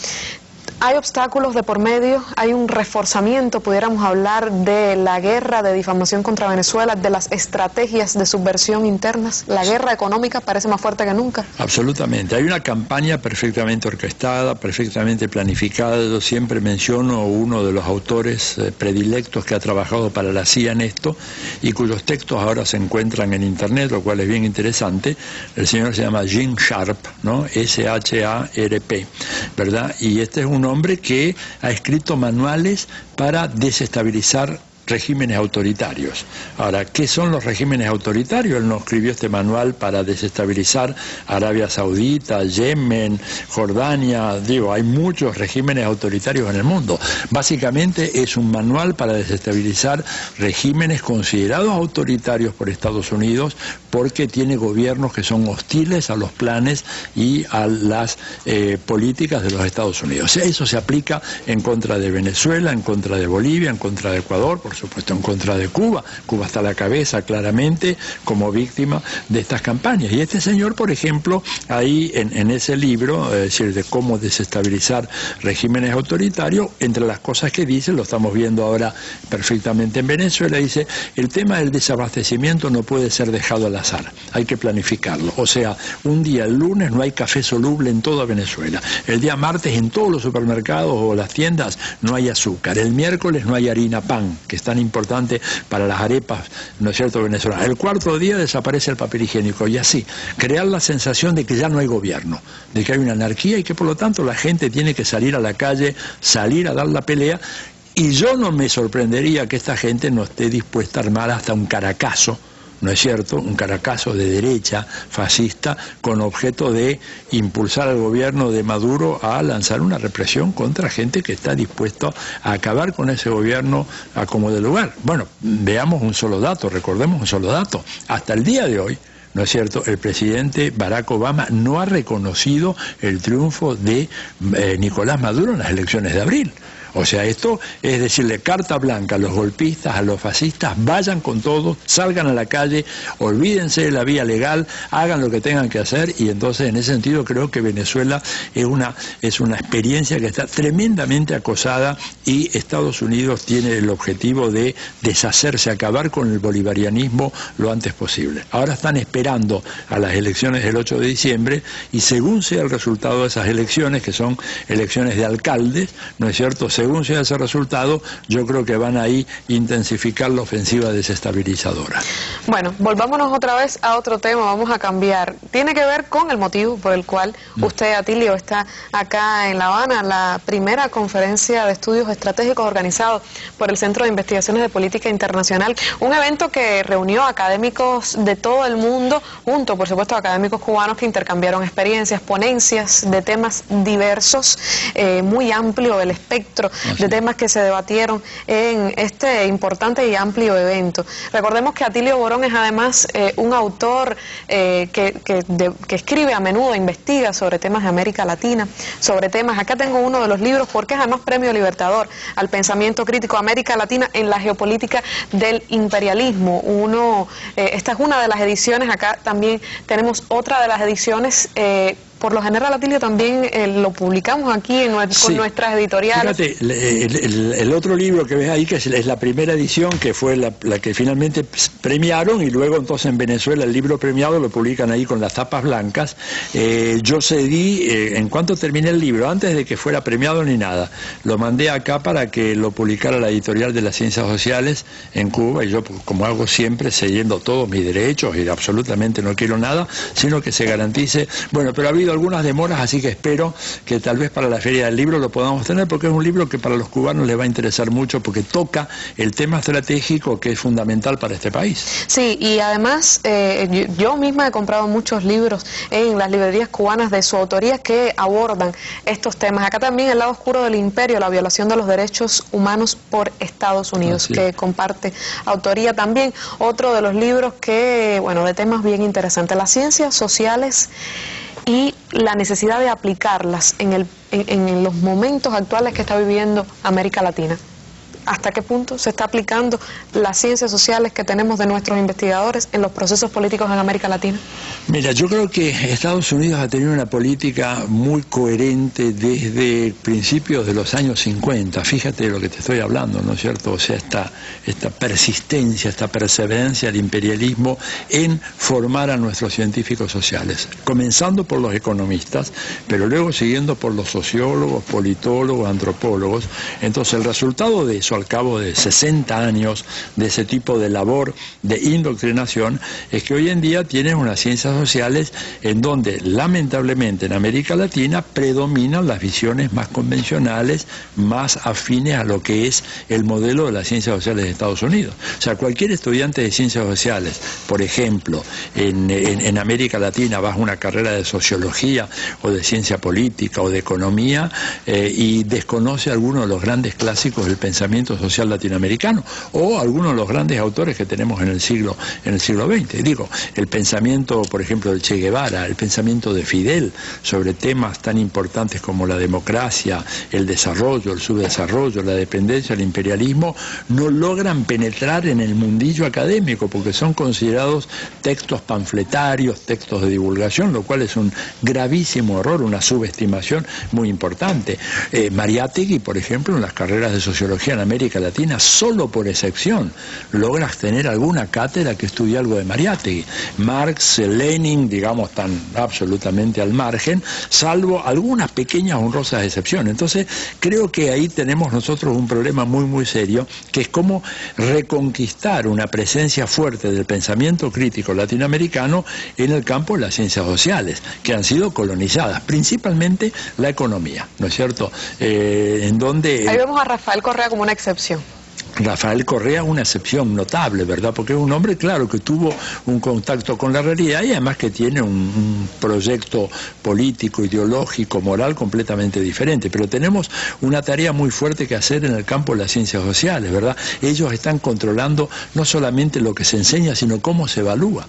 Hay obstáculos de por medio, hay un reforzamiento, pudiéramos hablar de la guerra de difamación contra Venezuela, de las estrategias de subversión internas, la guerra económica parece más fuerte que nunca. Absolutamente, hay una campaña perfectamente orquestada, perfectamente planificada. Yo siempre menciono uno de los autores predilectos que ha trabajado para la CIA en esto y cuyos textos ahora se encuentran en internet, lo cual es bien interesante. El señor se llama Gene Sharp, ¿no? S-H-A-R-P, ¿verdad? Y este es un hombre que ha escrito manuales para desestabilizar regímenes autoritarios. Ahora, ¿qué son los regímenes autoritarios? Él no escribió este manual para desestabilizar Arabia Saudita, Yemen, Jordania, digo, hay muchos regímenes autoritarios en el mundo. Básicamente es un manual para desestabilizar regímenes considerados autoritarios por Estados Unidos porque tiene gobiernos que son hostiles a los planes y a las políticas de los Estados Unidos. O sea, eso se aplica en contra de Venezuela, en contra de Bolivia, en contra de Ecuador, por supuesto en contra de Cuba. Cuba está a la cabeza claramente como víctima de estas campañas. Y este señor, por ejemplo, ahí en ese libro, es decir, de cómo desestabilizar regímenes autoritarios, entre las cosas que dice, lo estamos viendo ahora perfectamente en Venezuela, dice, el tema del desabastecimiento no puede ser dejado al azar, hay que planificarlo. O sea, un día, el lunes, no hay café soluble en toda Venezuela. El día martes, en todos los supermercados o las tiendas, no hay azúcar. El miércoles no hay harina pan, que es tan importante para las arepas, ¿no es cierto?, venezolanas. El cuarto día desaparece el papel higiénico y así, crear la sensación de que ya no hay gobierno, de que hay una anarquía y que por lo tanto la gente tiene que salir a la calle, salir a dar la pelea. Y yo no me sorprendería que esta gente no esté dispuesta a armar hasta un Caracazo, ¿no es cierto?, un Caracazo de derecha fascista con objeto de impulsar al gobierno de Maduro a lanzar una represión contra gente que está dispuesto a acabar con ese gobierno a como de lugar. Bueno, veamos un solo dato, recordemos un solo dato. Hasta el día de hoy, ¿no es cierto?, el presidente Barack Obama no ha reconocido el triunfo de Nicolás Maduro en las elecciones de abril. O sea, esto es decirle carta blanca a los golpistas, a los fascistas, vayan con todo, salgan a la calle, olvídense de la vía legal, hagan lo que tengan que hacer, y entonces en ese sentido creo que Venezuela es una experiencia que está tremendamente acosada, y Estados Unidos tiene el objetivo de deshacerse, acabar con el bolivarianismo lo antes posible. Ahora están esperando a las elecciones del 8 de diciembre, y según sea el resultado de esas elecciones, que son elecciones de alcaldes, ¿no es cierto?, según sea ese resultado, yo creo que van a ahí intensificar la ofensiva desestabilizadora. Bueno, volvámonos otra vez a otro tema, vamos a cambiar. Tiene que ver con el motivo por el cual usted, Atilio, está acá en La Habana, la primera conferencia de estudios estratégicos organizado por el Centro de Investigaciones de Política Internacional, un evento que reunió académicos de todo el mundo, junto, por supuesto, a académicos cubanos que intercambiaron experiencias, ponencias de temas diversos, muy amplio el espectro de temas que se debatieron en este importante y amplio evento. Recordemos que Atilio Borón es además un autor que escribe a menudo, investiga sobre temas de América Latina, sobre temas, acá tengo uno de los libros, porque es además premio Libertador al pensamiento crítico, América Latina en la geopolítica del imperialismo. Esta es una de las ediciones, acá también tenemos otra de las ediciones. Por lo general, Atilio, también lo publicamos aquí con nuestras editoriales. Fíjate, el otro libro que ves ahí, que es la primera edición, que fue la que finalmente premiaron, y luego entonces en Venezuela el libro premiado lo publican ahí con las tapas blancas. Yo cedí, en cuanto terminé el libro, antes de que fuera premiado ni nada, lo mandé acá para que lo publicara la editorial de las Ciencias Sociales en Cuba, y yo, como hago siempre, cediendo todos mis derechos, y absolutamente no quiero nada, sino que se garantice. Bueno, pero ha habido algunas demoras, así que espero que tal vez para la Feria del Libro lo podamos tener, porque es un libro que para los cubanos les va a interesar mucho, porque toca el tema estratégico que es fundamental para este país. Sí, y además yo misma he comprado muchos libros en las librerías cubanas de su autoría que abordan estos temas. Acá también El lado oscuro del imperio, la violación de los derechos humanos por Estados Unidos, que comparte autoría también. Otro de los libros que, bueno, de temas bien interesantes, las ciencias sociales y la necesidad de aplicarlas en los momentos actuales que está viviendo América Latina. ¿Hasta qué punto se está aplicando las ciencias sociales que tenemos de nuestros investigadores en los procesos políticos en América Latina? Mira, yo creo que Estados Unidos ha tenido una política muy coherente desde principios de los años 50. Fíjate de lo que te estoy hablando, ¿no es cierto? O sea, esta persistencia, esta perseverancia del imperialismo en formar a nuestros científicos sociales, comenzando por los economistas, pero luego siguiendo por los sociólogos, politólogos, antropólogos. Entonces, el resultado de eso, al cabo de 60 años de ese tipo de labor de indoctrinación, es que hoy en día tienes unas ciencias sociales en donde lamentablemente en América Latina predominan las visiones más convencionales, más afines a lo que es el modelo de las ciencias sociales de Estados Unidos. O sea, cualquier estudiante de ciencias sociales, por ejemplo, en América Latina vas a una carrera de sociología o de ciencia política o de economía y desconoce algunos de los grandes clásicos del pensamiento social latinoamericano o algunos de los grandes autores que tenemos en el siglo XX. Digo, el pensamiento, por ejemplo, de Che Guevara, el pensamiento de Fidel sobre temas tan importantes como la democracia, el desarrollo, el subdesarrollo, la dependencia, el imperialismo, no logran penetrar en el mundillo académico porque son considerados textos panfletarios, textos de divulgación, lo cual es un gravísimo error, una subestimación muy importante. Mariátegui, por ejemplo, en las carreras de sociología en América Latina, solo por excepción logras tener alguna cátedra que estudie algo de Mariátegui. Marx, Lenin, digamos, están absolutamente al margen, salvo algunas pequeñas honrosas excepciones. Entonces, creo que ahí tenemos nosotros un problema muy, muy serio, que es cómo reconquistar una presencia fuerte del pensamiento crítico latinoamericano en el campo de las ciencias sociales, que han sido colonizadas, principalmente la economía, ¿no es cierto? En donde... Ahí vemos a Rafael Correa como una excepción. Rafael Correa es una excepción notable, ¿verdad? Porque es un hombre, claro, que tuvo un contacto con la realidad y además que tiene un proyecto político, ideológico, moral completamente diferente. Pero tenemos una tarea muy fuerte que hacer en el campo de las ciencias sociales, ¿verdad? Ellos están controlando no solamente lo que se enseña, sino cómo se evalúa.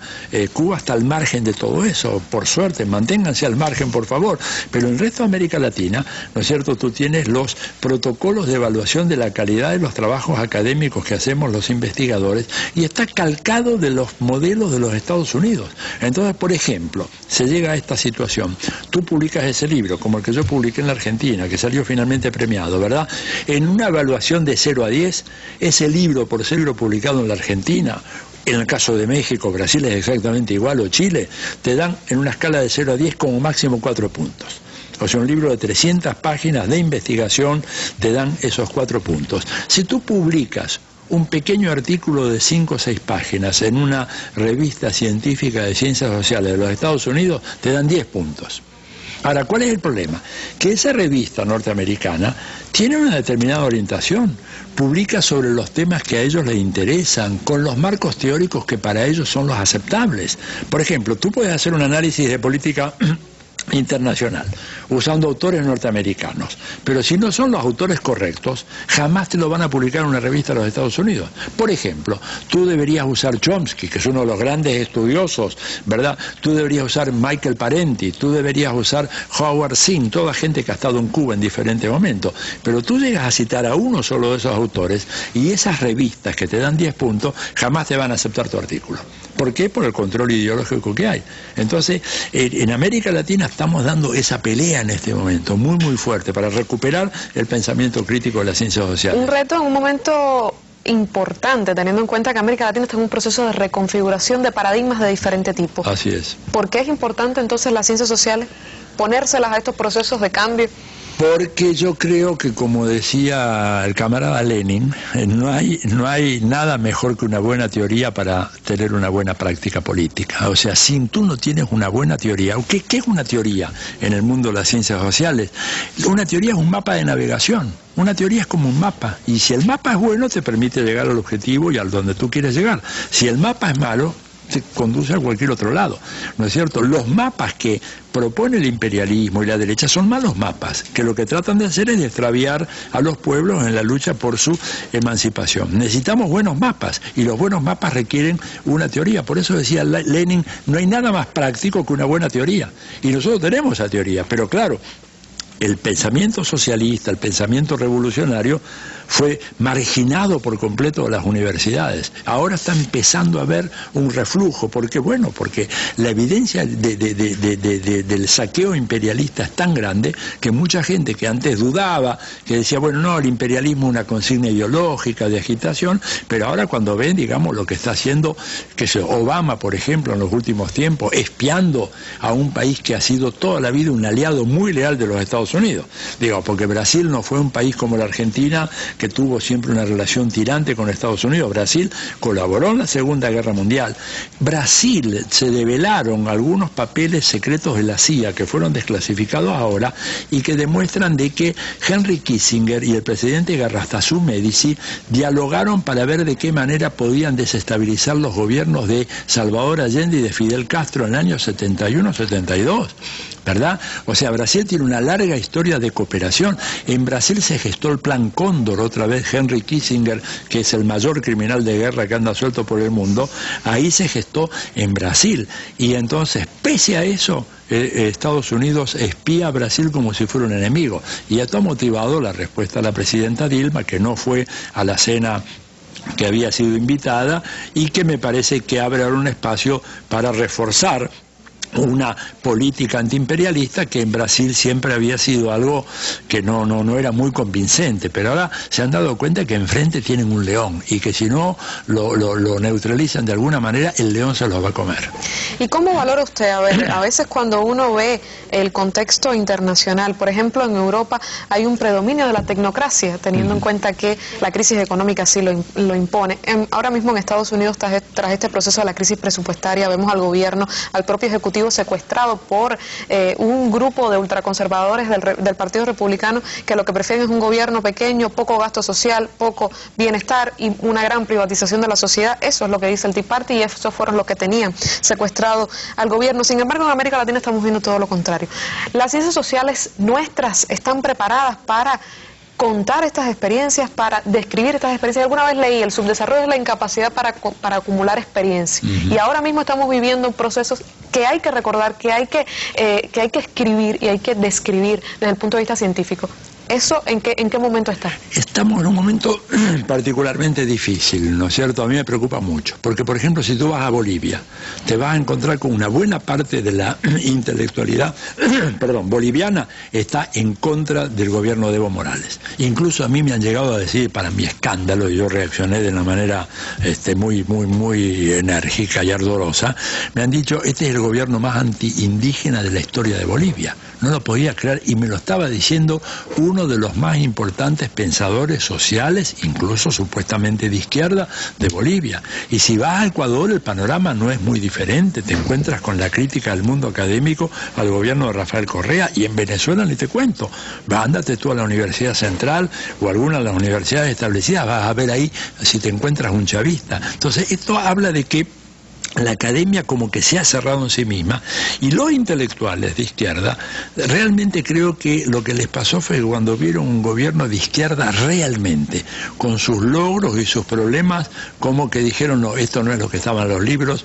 Cuba está al margen de todo eso, por suerte, manténganse al margen, por favor. Pero en el resto de América Latina, ¿no es cierto?, tú tienes los protocolos de evaluación de la calidad de los trabajos académicos que hacemos los investigadores y está calcado de los modelos de los Estados Unidos. Entonces, por ejemplo, se llega a esta situación, tú publicas ese libro, como el que yo publiqué en la Argentina, que salió finalmente premiado, ¿verdad? En una evaluación de 0 a 10, ese libro, por ser libro publicado en la Argentina, en el caso de México, Brasil es exactamente igual, o Chile, te dan en una escala de 0 a 10 como máximo 4 puntos. O sea, un libro de 300 páginas de investigación te dan esos 4 puntos. Si tú publicas un pequeño artículo de 5 o 6 páginas en una revista científica de ciencias sociales de los Estados Unidos, te dan 10 puntos. Ahora, ¿cuál es el problema? Que esa revista norteamericana tiene una determinada orientación, publica sobre los temas que a ellos les interesan, con los marcos teóricos que para ellos son los aceptables. Por ejemplo, tú puedes hacer un análisis de política internacional, usando autores norteamericanos, pero si no son los autores correctos, jamás te lo van a publicar en una revista de los Estados Unidos. Por ejemplo, tú deberías usar Chomsky, que es uno de los grandes estudiosos, ¿verdad? Tú deberías usar Michael Parenti, tú deberías usar Howard Zinn, toda gente que ha estado en Cuba en diferentes momentos, pero tú llegas a citar a uno solo de esos autores y esas revistas que te dan 10 puntos jamás te van a aceptar tu artículo. ¿Por qué? Por el control ideológico que hay. Entonces, en América Latina estamos dando esa pelea en este momento, muy muy fuerte, para recuperar el pensamiento crítico de las ciencias sociales. Un reto en un momento importante, teniendo en cuenta que América Latina está en un proceso de reconfiguración de paradigmas de diferente tipo. Así es. ¿Por qué es importante entonces las ciencias sociales ponérselas a estos procesos de cambio? Porque yo creo que, como decía el camarada Lenin, no hay nada mejor que una buena teoría para tener una buena práctica política. O sea, si tú no tienes una buena teoría, ¿qué es una teoría en el mundo de las ciencias sociales? Una teoría es un mapa de navegación. Una teoría es como un mapa, y si el mapa es bueno te permite llegar al objetivo y al donde tú quieres llegar. Si el mapa es malo, se conduce a cualquier otro lado, ¿no es cierto? Los mapas que propone el imperialismo y la derecha son malos mapas, que lo que tratan de hacer es de extraviar a los pueblos en la lucha por su emancipación. Necesitamos buenos mapas, y los buenos mapas requieren una teoría. Por eso decía Lenin, no hay nada más práctico que una buena teoría, y nosotros tenemos esa teoría, pero claro, el pensamiento socialista, el pensamiento revolucionario fue marginado por completo de las universidades. Ahora está empezando a haber un reflujo. ¿Por qué? Bueno, porque la evidencia del saqueo imperialista es tan grande que mucha gente que antes dudaba, que decía, bueno, no, el imperialismo es una consigna ideológica de agitación, pero ahora cuando ven, digamos, lo que está haciendo, que es Obama, por ejemplo, en los últimos tiempos, espiando a un país que ha sido toda la vida un aliado muy leal de los Estados Unidos. Digo, porque Brasil no fue un país como la Argentina, que tuvo siempre una relación tirante con Estados Unidos. Brasil colaboró en la Segunda Guerra Mundial. Brasil, se develaron algunos papeles secretos de la CIA que fueron desclasificados ahora y que demuestran de que Henry Kissinger y el presidente Garrastazu Médici dialogaron para ver de qué manera podían desestabilizar los gobiernos de Salvador Allende y de Fidel Castro en el año 71-72. ¿Verdad? O sea, Brasil tiene una larga historia de cooperación. En Brasil se gestó el Plan Cóndor, otra vez Henry Kissinger, que es el mayor criminal de guerra que anda suelto por el mundo, ahí se gestó en Brasil. Y entonces, pese a eso, Estados Unidos espía a Brasil como si fuera un enemigo. Y esto ha motivado la respuesta de la presidenta Dilma, que no fue a la cena que había sido invitada y que me parece que abre ahora un espacio para reforzar una política antiimperialista que en Brasil siempre había sido algo que no era muy convincente, pero ahora se han dado cuenta que enfrente tienen un león y que si no lo neutralizan de alguna manera, el león se los va a comer. ¿Y cómo valora usted? A veces cuando uno ve el contexto internacional, por ejemplo en Europa hay un predominio de la tecnocracia, teniendo en cuenta que la crisis económica sí lo impone. Ahora mismo en Estados Unidos, tras este proceso de la crisis presupuestaria, vemos al gobierno, al propio ejecutivo Ejecutivo secuestrado por un grupo de ultraconservadores del Partido Republicano que lo que prefieren es un gobierno pequeño, poco gasto social, poco bienestar y una gran privatización de la sociedad. Eso es lo que dice el Tea Party y esos fueron los que tenían secuestrado al gobierno. Sin embargo, en América Latina estamos viendo todo lo contrario. Las ciencias sociales nuestras están preparadas para contar estas experiencias, para describir estas experiencias. Alguna vez leí, el subdesarrollo es la incapacidad para acumular experiencia. Y ahora mismo estamos viviendo procesos que hay que recordar, que hay que escribir y hay que describir desde el punto de vista científico. ¿Eso en qué momento está? Estamos en un momento particularmente difícil, ¿no es cierto? A mí me preocupa mucho, porque por ejemplo si tú vas a Bolivia, te vas a encontrar con una buena parte de la intelectualidad boliviana está en contra del gobierno de Evo Morales. Incluso a mí me han llegado a decir, para mi escándalo, y yo reaccioné de una manera muy enérgica y ardorosa, me han dicho, este es el gobierno más anti-indígena de la historia de Bolivia. No lo podía creer y me lo estaba diciendo uno de los más importantes pensadores sociales, incluso supuestamente de izquierda, de Bolivia. Y si vas a Ecuador el panorama no es muy diferente, te encuentras con la crítica del mundo académico al gobierno de Rafael Correa, y en Venezuela ni te cuento. Ándate tú a la Universidad Central o alguna de las universidades establecidas, vas a ver ahí si te encuentras un chavista. Entonces esto habla de que la academia como que se ha cerrado en sí misma, y los intelectuales de izquierda realmente creo que lo que les pasó fue cuando vieron un gobierno de izquierda realmente con sus logros y sus problemas, como que dijeron, no, esto no es lo que estaba en los libros,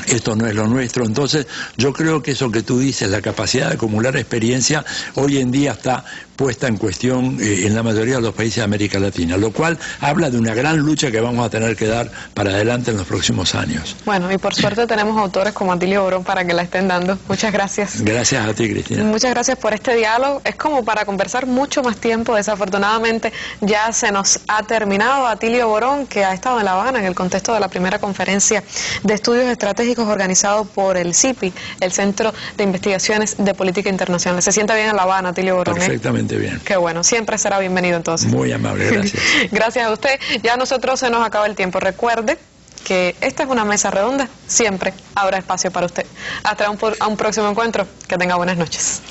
esto no es lo nuestro. Entonces yo creo que eso que tú dices, la capacidad de acumular experiencia, hoy en día está puesta en cuestión en la mayoría de los países de América Latina, lo cual habla de una gran lucha que vamos a tener que dar para adelante en los próximos años. Bueno, y por suerte tenemos autores como Atilio Borón para que la estén dando. Muchas gracias. Gracias a ti, Cristina. Muchas gracias por este diálogo. Es como para conversar mucho más tiempo. Desafortunadamente ya se nos ha terminado. Atilio Borón, que ha estado en La Habana en el contexto de la primera conferencia de estudios estratégicos organizado por el CIPI, el Centro de Investigaciones de Política Internacional. Se sienta bien en La Habana, Atilio Borón. Perfectamente bien. Qué bueno, siempre será bienvenido entonces. Muy amable, gracias. Gracias a usted. Ya a nosotros se nos acaba el tiempo. Recuerde que esta es una mesa redonda, siempre habrá espacio para usted. Hasta un próximo encuentro, que tenga buenas noches.